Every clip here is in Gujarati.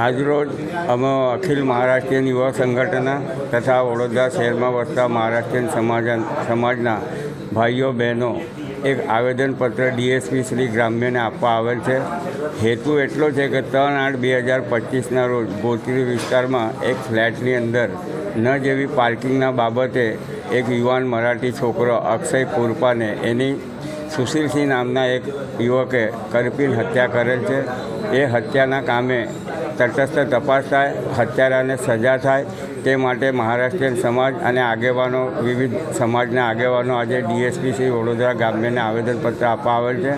આજરોજ અમે અખિલ મહારાષ્ટ્રીયન યુવા સંગઠનના તથા વડોદરા શહેરમાં વસતા મહારાષ્ટ્રીયન સમાજના ભાઈઓ બહેનો એક આવેદનપત્ર ડીએસપી શ્રી ગ્રામ્યને આપવા આવેલ છે. હેતુ એટલો છે કે 3/8/2025ના રોજ ગોત્રી વિસ્તારમાં એક ફ્લેટની અંદર ન જેવી પાર્કિંગના બાબતે એક યુવાન મરાઠી છોકરો અક્ષય કુરપાને એની સુશીલસિંહ નામના એક યુવકે કરપીને હત્યા કરેલ છે. એ હત્યાના કામે તટસ્થ તપાસ થાય, હત્યારાને સજા થાય તે માટે મહારાષ્ટ્રીયન સમાજ અને આગેવાનો, વિવિધ સમાજના આગેવાનો આજે ડીએસપી શ્રી વડોદરા ગ્રામ્યને આવેદનપત્ર આપવા આવેલ છે.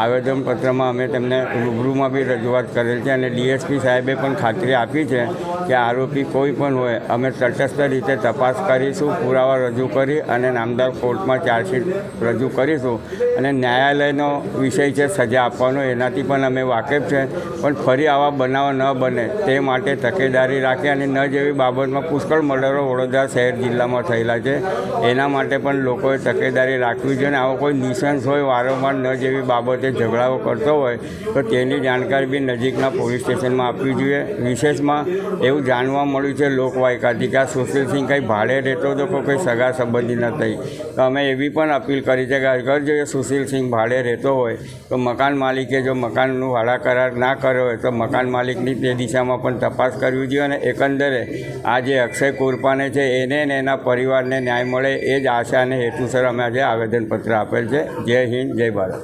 આવેદનપત્રમાં અમે તેમને રૂબરૂમાં બી રજૂઆત કરેલ છે અને ડીએસપી સાહેબે પણ ખાતરી આપી છે કે આરોપી કોઈ પણ હોય અમે તટસ્થ રીતે તપાસ કરીશું, પુરાવા રજૂ કરી અને નામદાર કોર્ટમાં ચાર્જશીટ રજૂ કરીશું અને ન્યાયાલયનો વિષય છે સજા આપવાનો, એનાથી પણ અમે વાકેફ છે. પણ ફરી આવા બનાવ ન બને તે માટે તકેદારી રાખે અને ન જેવી બાબતમાં પુષ્કળ મર્ડરો વડોદરા શહેર જિલ્લામાં થયેલા છે. એના માટે પણ લોકોએ તકેદારી રાખવી જોઈએ અને આવો કોઈ નિસંસ હોય વારંવાર ન જેવી બાબતે ઝઘડાઓ કરતો હોય તો તેની જાણકારી બી નજીકના પોલીસ સ્ટેશનમાં આપવી જોઈએ. વિશેષમાં એવું જાણવા મળ્યું છે લોકવાયકાથી કે આ સુશીલસિંહ કંઈ ભાડે રહેતો હતો કે કોઈ સગા સંબંધી ન થઈ. તો અમે એવી પણ અપીલ કરી છે કે અગર જો એ સુશીલસિંહ ભાડે રહેતો હોય તો મકાન માલિકે જો મકાનનું ભાડા કરાર ના કર્યો હોય તો મકાન માલિકની તે દિશામાં પણ તપાસ કરવી જોઈએ અને એકંદરે આ જે અક્ષય કુરપાને છે એને ને એના પરિવારને ન્યાય મળે એ જ આશા અને હેતુસર અમે આજે આવેદનપત્ર આપેલ છે. જય હિન્દ, જય ભારત.